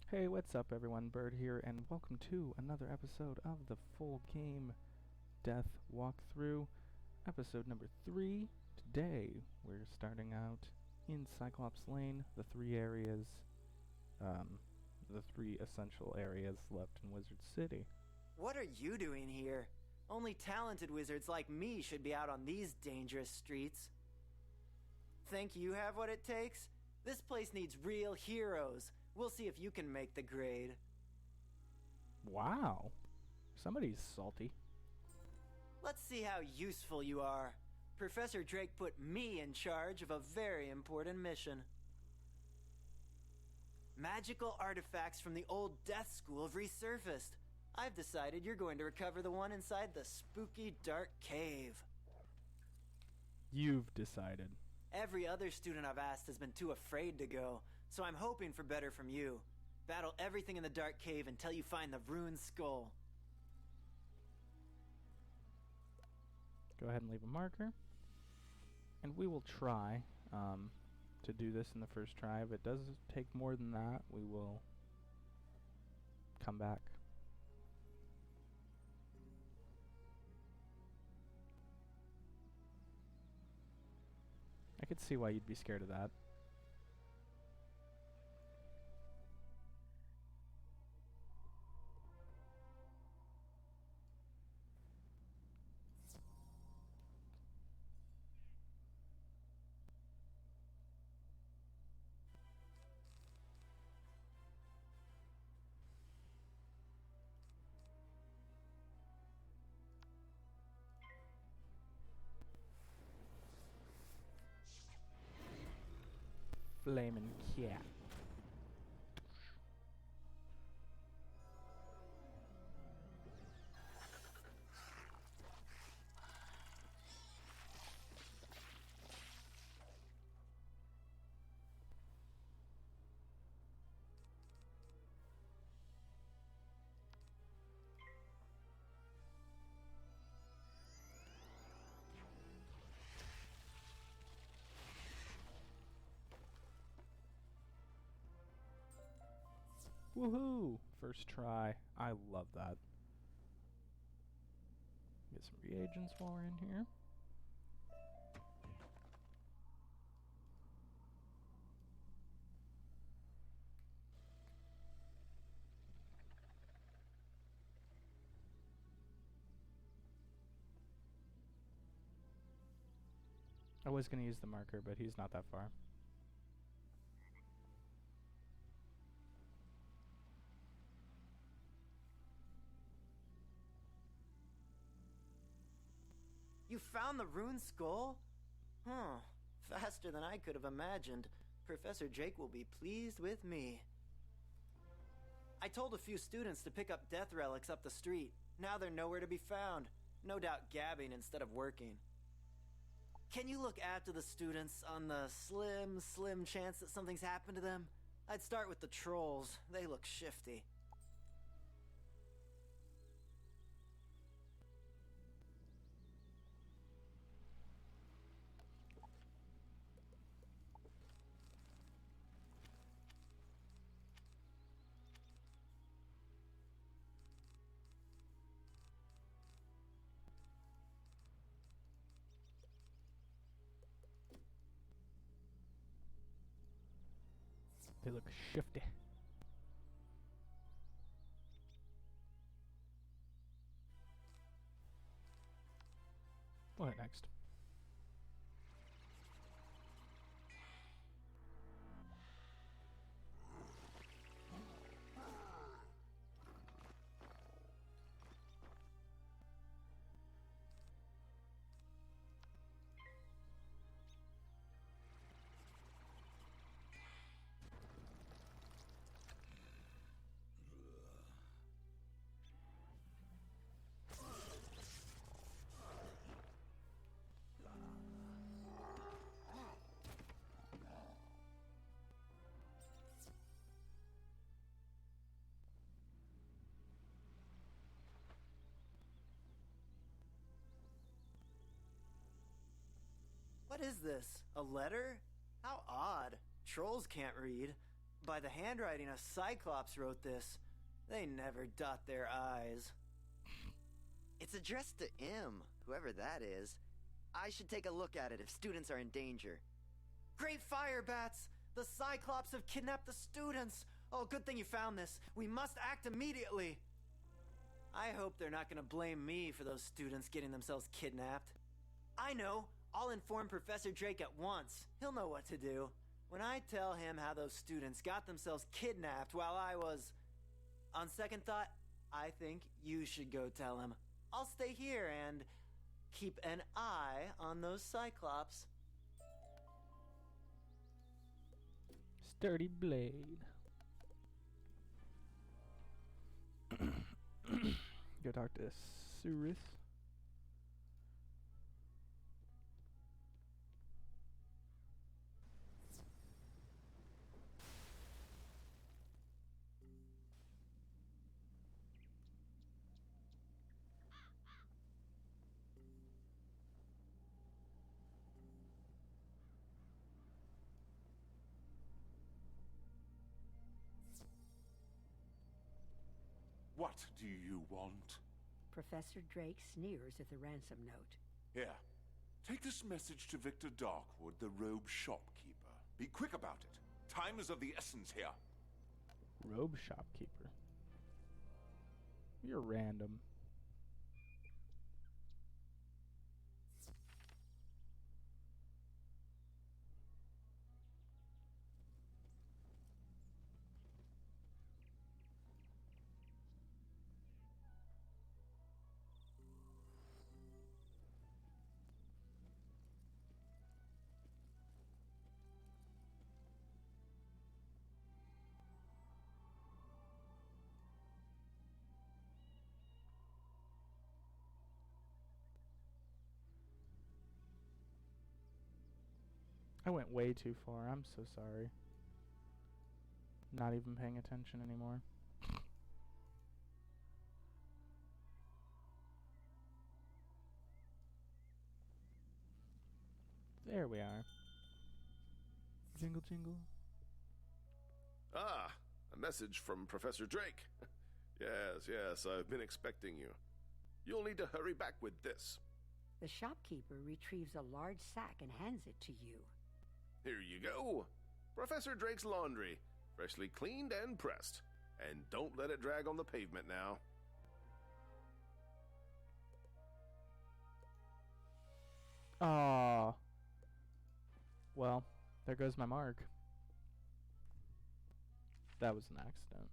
Hey, what's up everyone, Bird here, and welcome to another episode of the Full Game Death Walkthrough, episode number 3. Today, we're starting out in Cyclops Lane, the three essential areas left in Wizard City. What are you doing here? Only talented wizards like me should be out on these dangerous streets. Think you have what it takes? This place needs real heroes. We'll see if you can make the grade. Wow, somebody's salty. Let's see how useful you are. Professor Drake put me in charge of a very important mission. Magical artifacts from the old Death School have resurfaced. I've decided you're going to recover the one inside the spooky dark cave. You've decided. Every other student I've asked has been too afraid to go, so I'm hoping for better from you. Battle everything in the dark cave until you find the ruined skull. Go ahead and leave a marker. And we will try to do this in the first try. If it does take more than that, we will come back. I could see why you'd be scared of that. Flamin' cat. Woohoo! First try. I love that. Get some reagents while we're in here. I was going to use the marker, but he's not that far. You found the ruined skull? Huh. Faster than I could have imagined. Professor Drake will be pleased with me. I told a few students to pick up death relics up the street. Now they're nowhere to be found. No doubt gabbing instead of working. Can you look after the students on the slim chance that something's happened to them? I'd start with the trolls. They look shifty. They look shifty. What next? What is this? A letter? How odd. Trolls can't read. By the handwriting a Cyclops wrote this. They never dot their I's. It's addressed to M, whoever that is. I should take a look at it if students are in danger. Great fire, Bats! The Cyclops have kidnapped the students! Oh, good thing you found this. We must act immediately! I hope they're not gonna blame me for those students getting themselves kidnapped. I know! I'll inform Professor Drake at once. He'll know what to do. When I tell him how those students got themselves kidnapped while I was... On second thought, I think you should go tell him. I'll stay here and keep an eye on those Cyclops. Sturdy blade. Go talk to Cyrus. What do you want? Professor Drake sneers at the ransom note. Here, take this message to Victor Darkwood, the robe shopkeeper. Be quick about it. Time is of the essence here. Robe shopkeeper. You're random. I went way too far. I'm so sorry. Not even paying attention anymore. There we are. Jingle, jingle. Ah, a message from Professor Drake. Yes, I've been expecting you. You'll need to hurry back with this. The shopkeeper retrieves a large sack and hands it to you. Here you go. Professor Drake's laundry, freshly cleaned and pressed. And don't let it drag on the pavement now. Aww. Well, there goes my mark. That was an accident.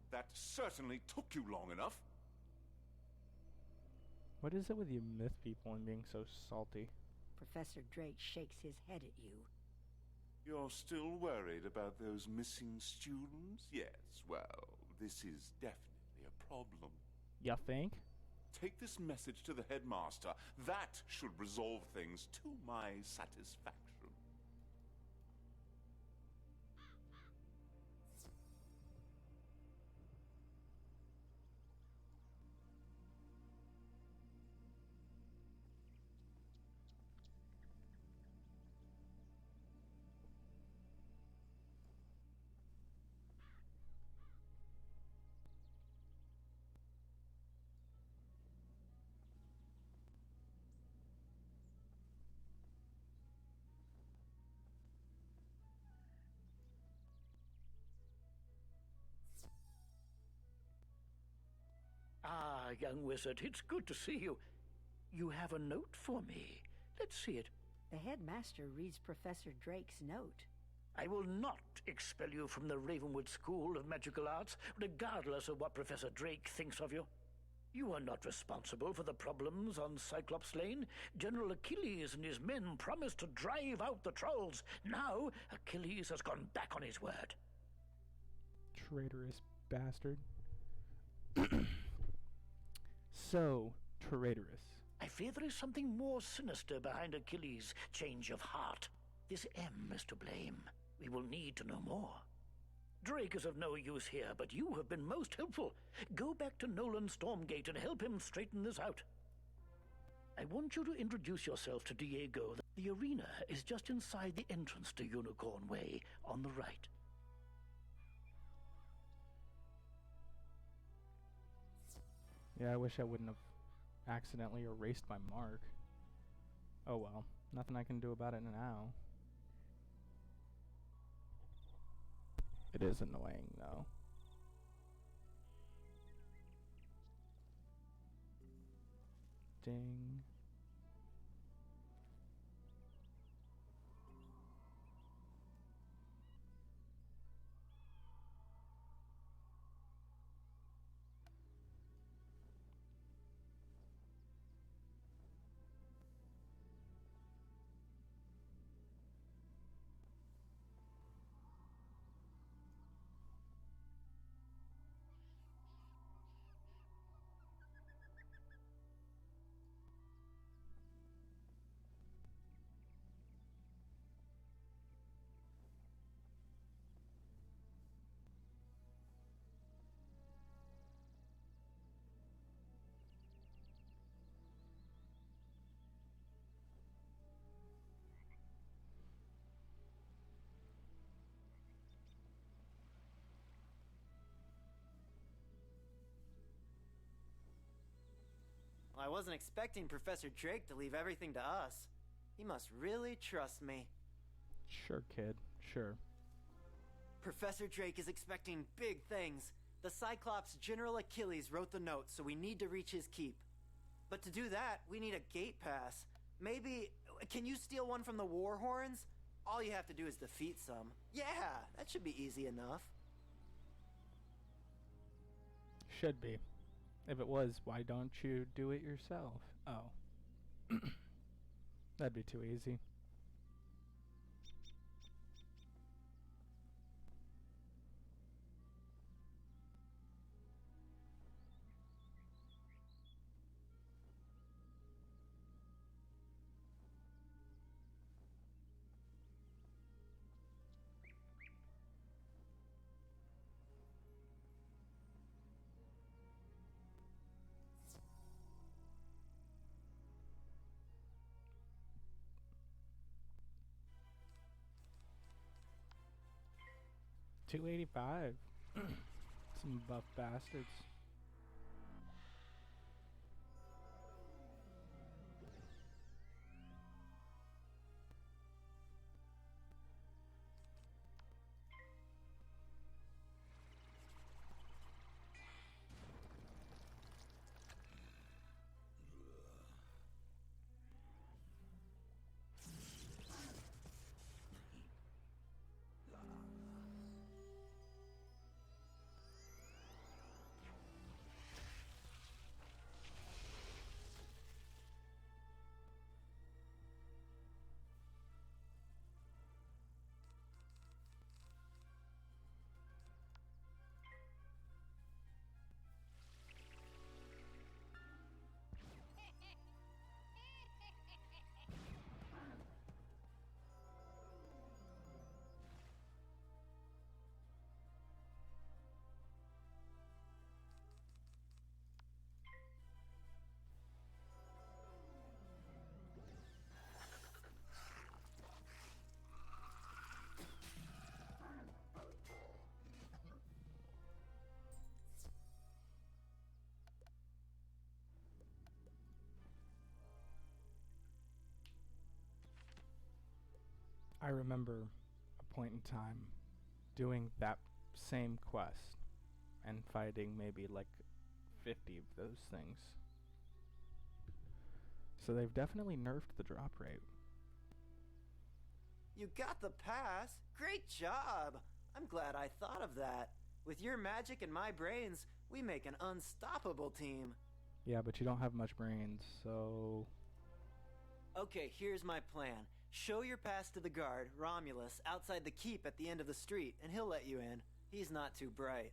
That certainly took you long enough. What is it with you myth people and being so salty? Professor Drake shakes his head at you. You're still worried about those missing students? Yes, well, this is definitely a problem. Ya think? Take this message to the headmaster. That should resolve things to my satisfaction. Ah, young wizard, it's good to see you. You have a note for me. Let's see it. The headmaster reads Professor Drake's note. I will not expel you from the Ravenwood School of Magical Arts, regardless of what Professor Drake thinks of you. You are not responsible for the problems on Cyclops Lane. General Achilles and his men promised to drive out the trolls. Now, Achilles has gone back on his word. Traitorous bastard. so traitorous? I fear there is something more sinister behind Achilles' change of heart. This M is to blame. We will need to know more. Drake is of no use here, but you have been most helpful. Go back to Nolan Stormgate and help him straighten this out. I want you to introduce yourself to Diego. The arena is just inside the entrance to Unicorn Way, on the right. Yeah, I wish I wouldn't have accidentally erased my mark. Oh well, nothing I can do about it now. It is annoying, though. Ding. I wasn't expecting Professor Drake to leave everything to us. He must really trust me. Sure, kid. Sure. Professor Drake is expecting big things. The Cyclops General Achilles wrote the note, so we need to reach his keep. But to do that, we need a gate pass. Maybe... Can you steal one from the Warhorns? All you have to do is defeat some. Yeah, that should be easy enough. Should be. If it was, why don't you do it yourself? Oh. That'd be too easy. $285. Some buff bastards. I remember a point in time doing that same quest and fighting maybe like 50 of those things. So they've definitely nerfed the drop rate. You got the pass? Great job! I'm glad I thought of that. With your magic and my brains, we make an unstoppable team. Yeah, but you don't have much brains, so... Okay, here's my plan. Show your pass to the guard, Romulus, outside the keep at the end of the street, and he'll let you in. He's not too bright.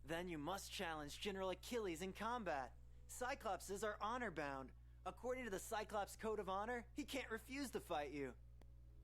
Then you must challenge General Achilles in combat. Cyclopses are honor-bound. According to the Cyclops Code of Honor, he can't refuse to fight you.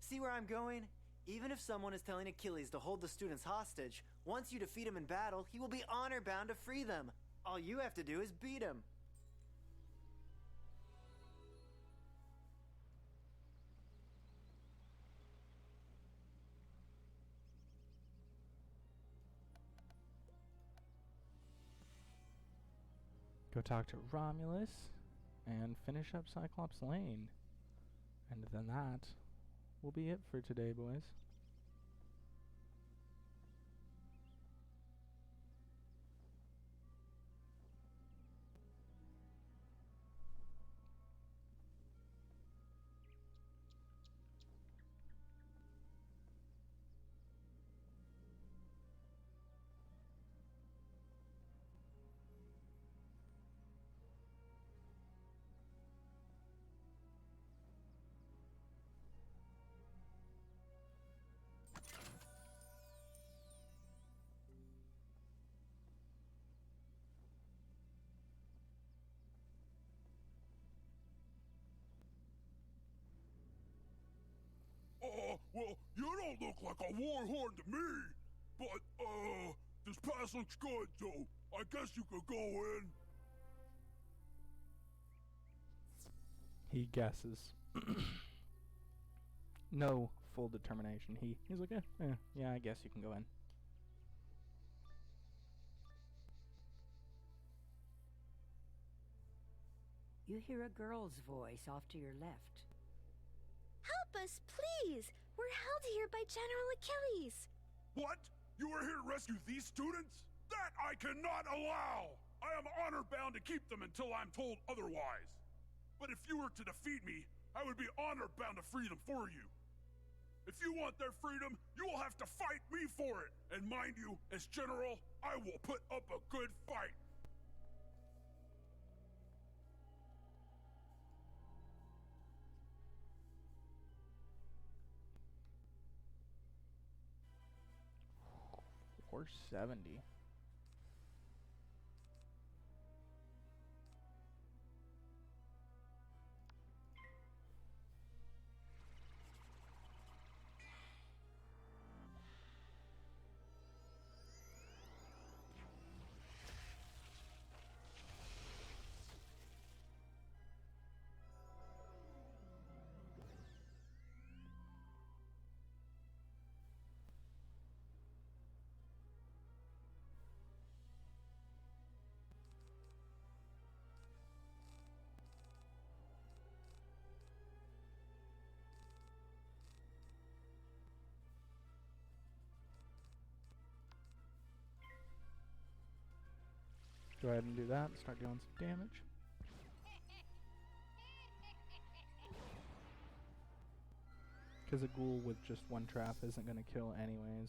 See where I'm going? Even if someone is telling Achilles to hold the students hostage, once you defeat him in battle, he will be honor-bound to free them. All you have to do is beat him. Go talk to Romulus and finish up Cyclops Lane. And then that will be it for today, boys. Well, you don't look like a warhorn to me. But, this pass looks good, so I guess you could go in. He guesses. No full determination. He's like, yeah, I guess you can go in. You hear a girl's voice off to your left. Help us, please! We're held here by General Achilles! What? You are here to rescue these students? That I cannot allow! I am honor-bound to keep them until I'm told otherwise. But if you were to defeat me, I would be honor-bound to free them for you. If you want their freedom, you will have to fight me for it. And mind you, as General, I will put up a good fight. Or 70. Go ahead and do that and start doing some damage. Because a ghoul with just one trap isn't going to kill anyways.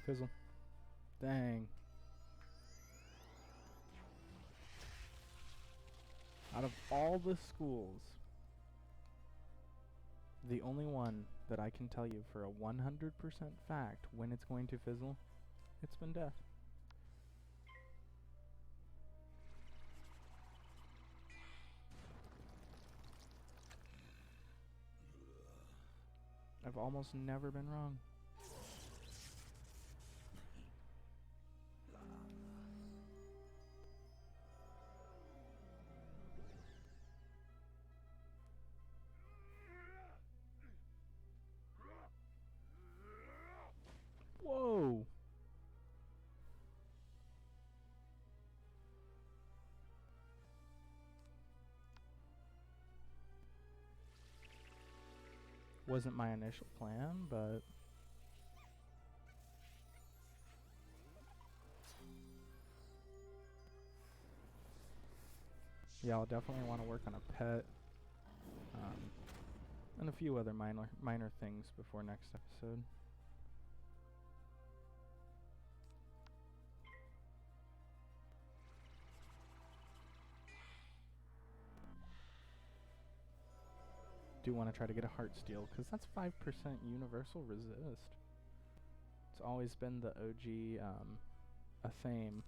Fizzle. Dang. Out of all the schools, the only one that I can tell you for a 100% fact when it's going to fizzle, it's been death. I've almost never been wrong. Wasn't my initial plan, but yeah, I'll definitely want to work on a pet, and a few other minor things before next episode. Do want to try to get a heart steal, because that's 5% universal resist. It's always been the OG a theme.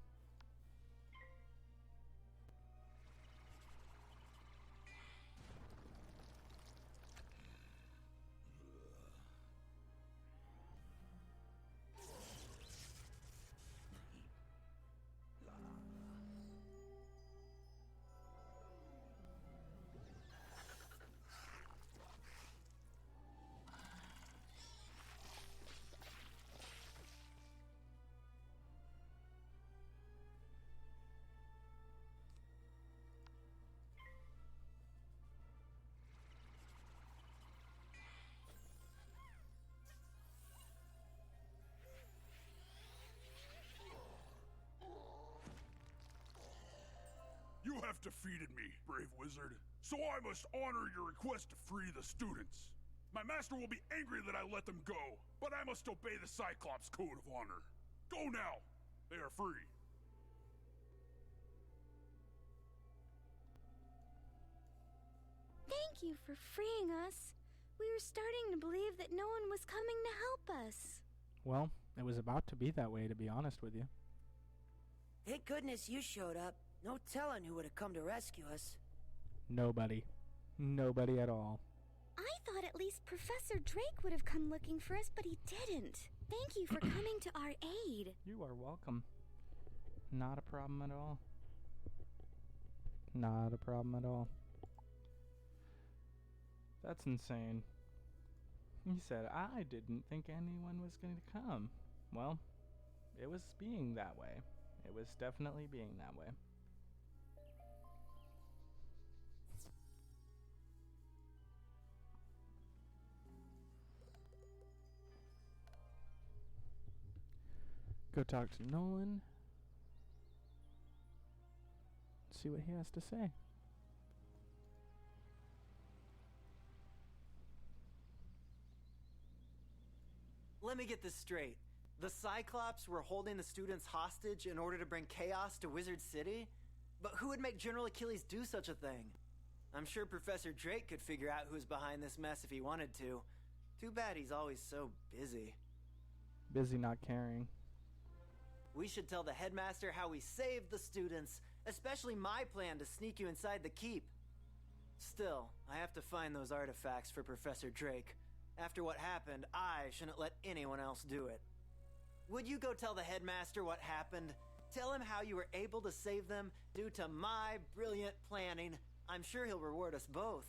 You have defeated me, brave wizard, so I must honor your request to free the students. My master will be angry that I let them go, but I must obey the Cyclops Code of Honor. Go now! They are free. Thank you for freeing us. We were starting to believe that no one was coming to help us. Well, it was about to be that way, to be honest with you. Thank goodness you showed up. No telling who would have come to rescue us. Nobody. Nobody at all. I thought at least Professor Drake would have come looking for us, but he didn't. Thank you for coming to our aid. You are welcome. Not a problem at all. Not a problem at all. That's insane. He said, I didn't think anyone was going to come. Well, it was being that way. It was definitely being that way. Go talk to Nolan. See what he has to say. Let me get this straight. The Cyclops were holding the students hostage in order to bring chaos to Wizard City? But who would make General Achilles do such a thing? I'm sure Professor Drake could figure out who's behind this mess if he wanted to. Too bad he's always so busy. Busy not caring. We should tell the headmaster how we saved the students, especially my plan to sneak you inside the keep. Still, I have to find those artifacts for Professor Drake. After what happened, I shouldn't let anyone else do it. Would you go tell the headmaster what happened? Tell him how you were able to save them due to my brilliant planning. I'm sure he'll reward us both.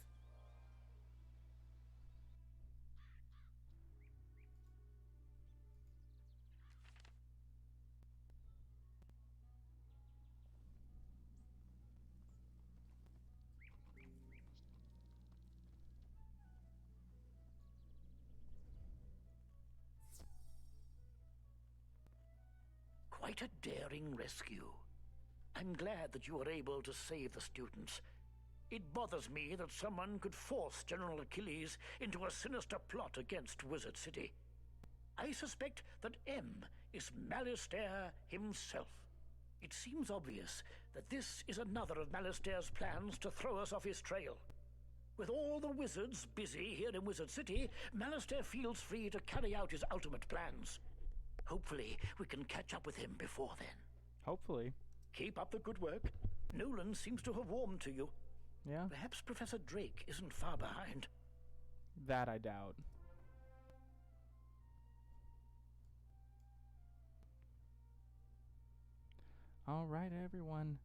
Quite a daring rescue. I'm glad that you were able to save the students. It bothers me that someone could force General Achilles into a sinister plot against Wizard City. I suspect that M is Malistaire himself. It seems obvious that this is another of Malistaire's plans to throw us off his trail. With all the wizards busy here in Wizard City, Malistaire feels free to carry out his ultimate plans. Hopefully, we can catch up with him before then. Hopefully. Keep up the good work. Nolan seems to have warmed to you. Yeah. Perhaps Professor Drake isn't far behind. That I doubt. All right, everyone.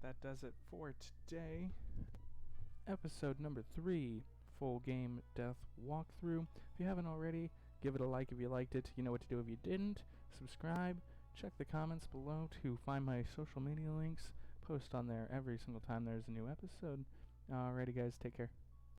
That does it for today. Episode number 3, full game death walkthrough. If you haven't already, give it a like if you liked it. You know what to do if you didn't. Subscribe. Check the comments below to find my social media links. Post on there every single time there's a new episode. Alrighty, guys. Take care.